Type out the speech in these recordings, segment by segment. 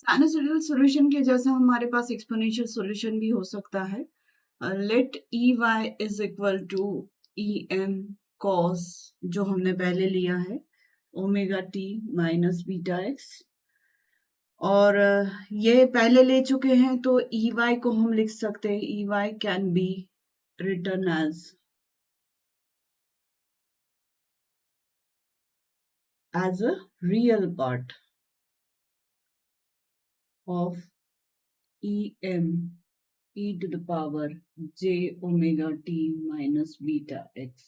Sinusoidal solution के जैसा हमारे पास एक्सपोनेंशियल सॉल्यूशन भी हो सकता है। Let E Y is equal to E M cos जो हमने पहले लिया है omega T minus beta X, और ये पहले ले चुके हैं तो ई वाई को हम लिख सकते हैं, E Y can be written as a real part of E M e to the power j omega t minus beta x।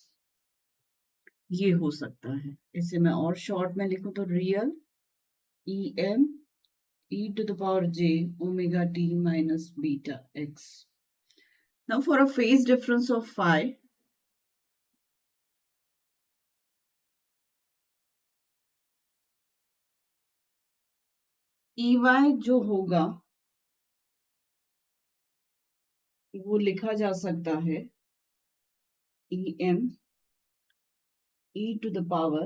ये हो सकता है। इसे मैं और शॉर्ट में लिखूं तो real E M e to the power j omega t minus beta x। Now for a phase difference of phi, EY जो होगा वो लिखा जा सकता है EM e to the power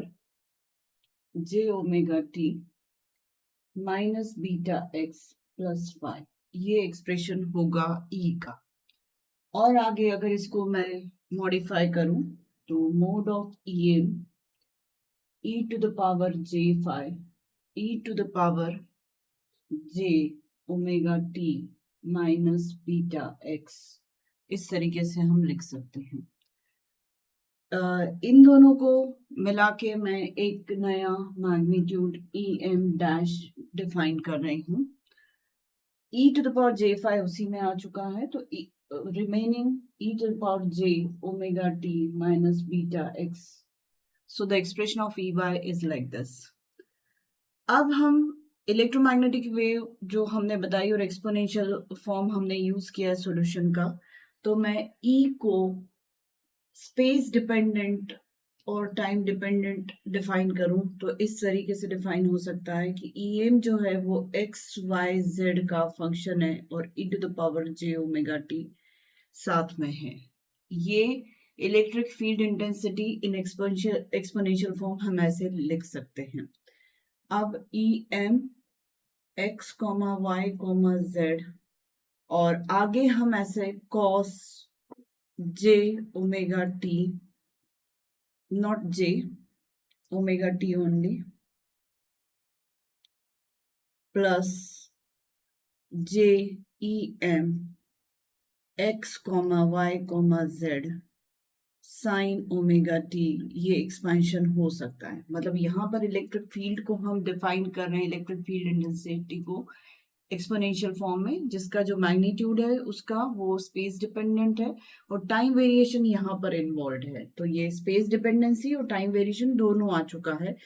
j omega t minus beta x plus phi। ये expression होगा E का। और आगे अगर इसको मैं मॉडिफाई करूं तो mode of EM e to the power j phi e to the power j omega t minus beta x, इस तरीके से हम लिख सकते हैं। इन दोनों को मिला के मैं एक नया magnitude E M dash define कर रही हूँ। e to the power j5 उसी में आ चुका है, तो remaining e to the power j omega t minus beta x। So the expression of EY is like this। अब हम इलेक्ट्रोमैग्नेटिक वेव जो हमने बताई और एक्सपोनेंशियल फॉर्म हमने यूज किया है सॉल्यूशन का, तो मैं E को स्पेस डिपेंडेंट और टाइम डिपेंडेंट डिफाइन करूं तो इस तरीके से डिफाइन हो सकता है कि EM जो है वो एक्स वाई जेड का फंक्शन है और e to the power j omega t साथ में है। ये electric field intensity in exponential form हम ऐसे लिख सकते हैं। अब EM x comma Y comma Z, और आगे हम ऐसे cos j omega t, not j omega t only, plus j e m x comma y comma z sign omega T, ये एक्सपेंशन हो सकता है। मतलब यहाँ पर इलेक्ट्रिक फील्ड को हम डिफाइन कर रहे हैं, इलेक्ट्रिक फील्ड इंटेंसिटी को एक्सपोनेंशियल फॉर्म में, जिसका जो मैग्नीट्यूड है उसका वो स्पेस डिपेंडेंट है और टाइम वेरिएशन यहाँ पर इन्वॉल्व है। तो ये स्पेस डिपेंडेंसी और टाइम वेरिएशन दोनों आ चुका है।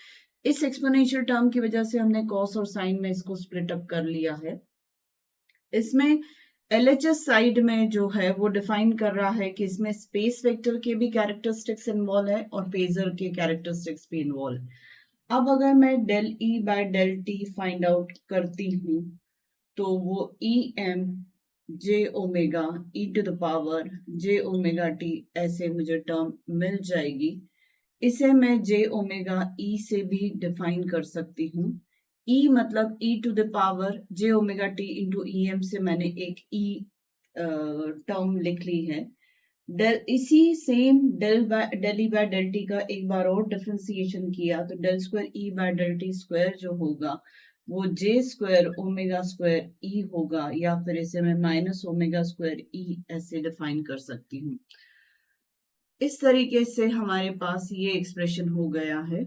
इस एक्सपोनेंशियल टर्म की वजह से हमने कॉस और साइन में इसको स्प्लिट अप कर लिया है। इसमें LHS साइड में जो है वो डिफाइन कर रहा है कि इसमें स्पेस वेक्टर के भी कैरेक्टरिस्टिक्स इन्वॉल्व है और फेजर के कैरेक्टरिस्टिक्स भी इन्वॉल्व। अब अगर मैं del E by del T find out करती हूँ तो वो EM j omega e to the power j omega t ऐसे मुझे टर्म मिल जाएगी। इसे मैं j ओमेगा e से भी डिफाइन कर सकती हूँ। E मतलब e to the power j omega t into EM से मैंने एक E टर्म लिख ली है। डेल इसी same del E by del T का एक बार और डिफ्रेंसिएशन किया तो del square E by del T square जो होगा वो J square omega square E होगा, या फिर इसे मैं माइनस ओमेगा स्क्वायर ई ऐसे डिफाइन कर सकती हूँ। इस तरीके से हमारे पास ये एक्सप्रेशन हो गया है।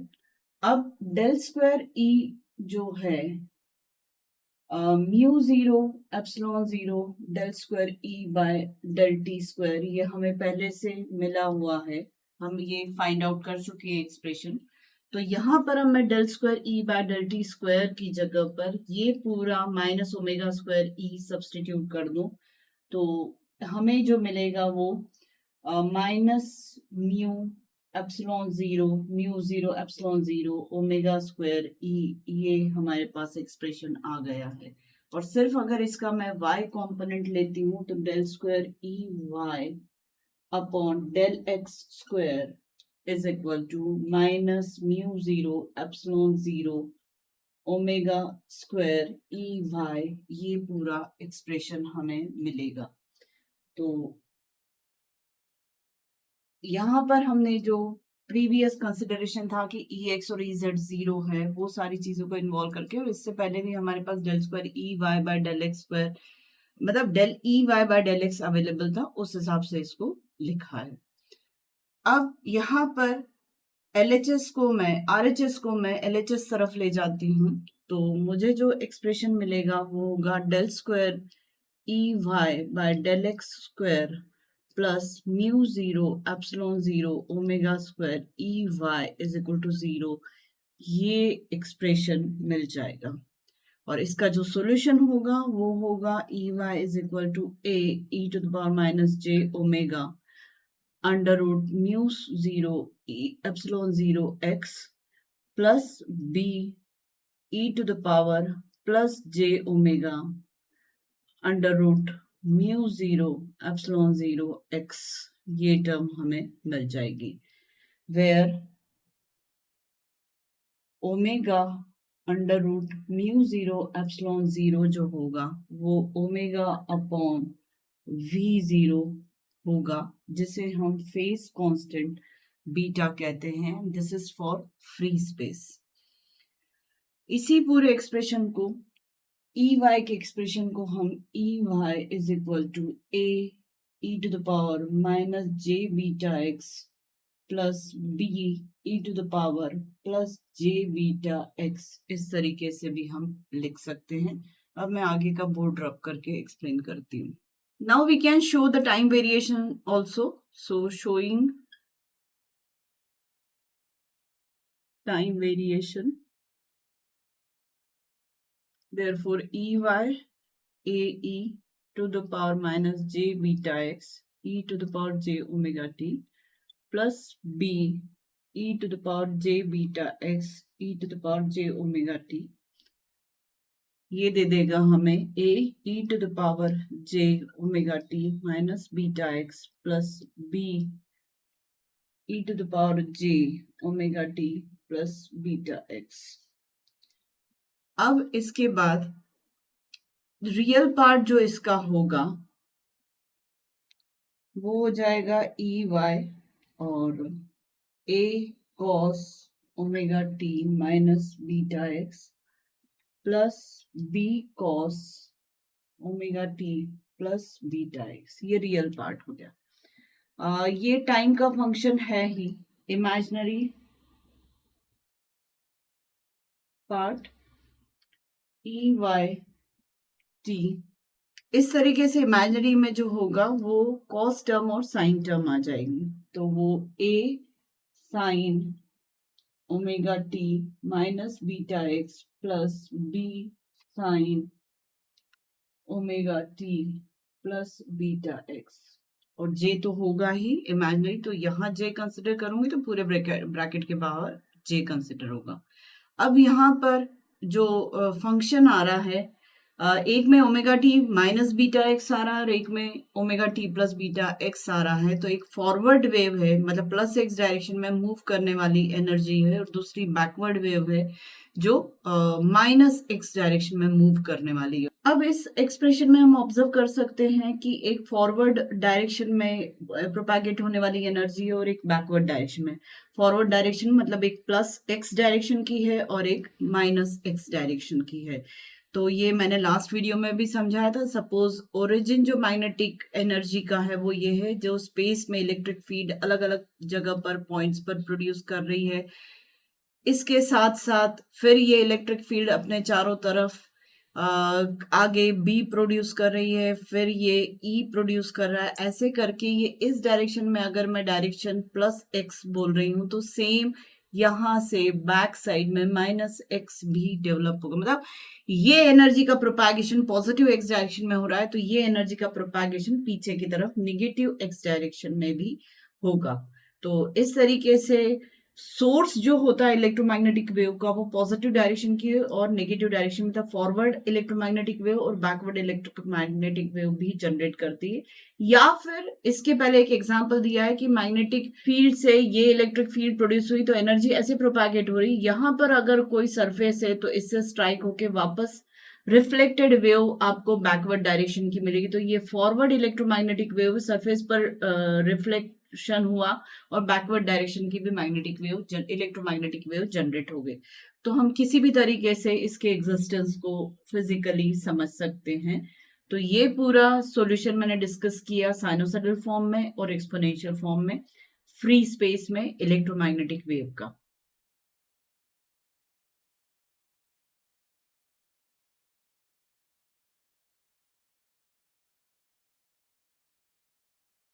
अब डेल स्क्वायर ई जो है mu zero epsilon zero del square E by del T square, ये हमें पहले से मिला हुआ है, हम ये फाइंड आउट कर चुके हैं एक्सप्रेशन। तो यहाँ पर अब मैं del square E by del T square की जगह पर ये पूरा minus omega square E substitute कर दूं तो हमें जो मिलेगा वो minus mu zero epsilon zero omega square E, ये हमारे पास एक्सप्रेशन आ गया है। और सिर्फ अगर इसका मैं y कंपोनेंट लेती हूँ तो del square E Y upon del X square is equal to minus mu zero epsilon zero omega square E Y, ये पूरा एक्सप्रेशन हमें मिलेगा। तो यहाँ पर हमने जो प्रीवियस कंसिडरेशन था कि ई एक्स और ई जेड जीरो है, वो सारी चीजों को इन्वॉल्व करके, और इससे पहले भी हमारे पास del square E Y by del X square, मतलब del E Y by del X available था, उस हिसाब से इसको लिखा है। अब यहाँ पर LHS को मैं RHS को मैं LHS तरफ ले जाती हूँ, तो मुझे जो एक्सप्रेशन मिलेगा वो होगा del square E Y by del X square plus mu zero epsilon zero omega square E Y is equal to zero. ये एक्सप्रेशन मिल जाएगा, और इसका जो सॉल्यूशन होगा वो होगा E Y is equal to A E to the power minus J omega under root mu zero epsilon zero X plus B E to the power plus J omega under root mu zero epsilon zero X, ये term हमें मिल जाएगी, where omega under root mu zero epsilon zero जो होगा वो omega upon we zero होगा, जिसे हम फेज कांस्टेंट बीटा कहते हैं। This is for free space. इसी पूरे एक्सप्रेशन को ई वाई के एक्सप्रेशन को हम E Y is equal to A E to the power minus J beta X plus B E to the power plus J beta X, इस तरीके से भी हम लिख सकते हैं। अब मैं आगे का बोर्ड ड्रॉप करके एक्सप्लेन करती हूँ। Now we can show the time variation also, so showing time variation, therefore ey ae to the power minus j beta x e to the power j omega t plus b e to the power j beta x e to the power j omega t, ये दे देगा हमें a e to the power j omega t minus beta x plus b e to the power j omega t plus beta x। अब इसके बाद real part जो इसका होगा वो हो जाएगा ई वाई और A cos omega T minus beta X plus B cos omega T plus beta X, ये रियल पार्ट हो गया। ये टाइम का फंक्शन है ही, imaginary part E Y T, इस तरीके से इमेजिनरी में जो होगा वो कॉस टर्म और साइन टर्म आ जाएगी, तो वो A sine omega T minus beta X plus B sine omega T plus beta X, और जे तो होगा ही इमेजिनरी, तो यहाँ जे कंसिडर करूंगी तो पूरे ब्रैकेट के बाहर जे कंसिडर होगा। अब यहाँ पर जो फंक्शन आ रहा है, एक में omega T minus beta X आ रहा है और एक में omega T plus beta X आ रहा है, तो एक फॉरवर्ड वेव है, मतलब प्लस एक्स डायरेक्शन में मूव करने वाली एनर्जी है, और दूसरी बैकवर्ड वेव है जो माइनस एक्स डायरेक्शन में मूव करने वाली है। अब इस एक्सप्रेशन में हम ऑब्जर्व कर सकते हैं कि एक फॉरवर्ड डायरेक्शन में प्रोपैगेट होने वाली एनर्जी है और एक बैकवर्ड डायरेक्शन में। फॉरवर्ड डायरेक्शन मतलब एक प्लस एक्स डायरेक्शन की है और एक माइनस एक्स डायरेक्शन की है। तो ये मैंने लास्ट वीडियो में भी समझाया था। सपोज ओरिजिन जो मैग्नेटिक एनर्जी का है वो ये है, जो स्पेस में इलेक्ट्रिक फील्ड अलग अलग जगह पर पॉइंट्स पर प्रोड्यूस कर रही है, इसके साथ साथ फिर ये इलेक्ट्रिक फील्ड अपने चारों तरफ आगे बी प्रोड्यूस कर रही है, फिर ये ई प्रोड्यूस कर रहा है, ऐसे करके ये इस डायरेक्शन में अगर मैं डायरेक्शन प्लस एक्स बोल रही हूँ तो सेम यहाँ से बैक साइड में माइनस एक्स भी डेवलप होगा, मतलब ये एनर्जी का प्रोपैगेशन पॉजिटिव एक्स डायरेक्शन में हो रहा है तो ये एनर्जी का प्रोपैगेशन पीछे की तरफ निगेटिव एक्स डायरेक्शन में भी होगा। तो इस तरीके से सोर्स जो होता है इलेक्ट्रोमैग्नेटिक वेव का वो पॉजिटिव डायरेक्शन की और नेगेटिव डायरेक्शन में था, फॉरवर्ड इलेक्ट्रोमैग्नेटिक वेव और बैकवर्ड इलेक्ट्रोमैग्नेटिक वेव भी जनरेट करती है। या फिर इसके पहले एक एग्जांपल दिया है कि मैग्नेटिक फील्ड से ये इलेक्ट्रिक फील्ड प्रोड्यूस हुई तो एनर्जी ऐसे प्रोपैगेट हो रही, यहां पर अगर कोई सरफेस है तो इससे स्ट्राइक होके वापस रिफ्लेक्टेड वेव आपको बैकवर्ड डायरेक्शन की मिलेगी। तो ये फॉरवर्ड इलेक्ट्रोमैग्नेटिक वेव सरफेस पर रिफ्लेक्शन हुआ और बैकवर्ड डायरेक्शन की भी magnetic wave electromagnetic wave generate हो गई। तो हम किसी भी तरीके से इसके एग्जिस्टेंस को फिजिकली समझ सकते हैं। तो ये पूरा सॉल्यूशन मैंने डिस्कस किया साइनोसॉइडल फॉर्म में और एक्सपोनेंशियल फॉर्म में, फ्री स्पेस में इलेक्ट्रोमैग्नेटिक वेव का।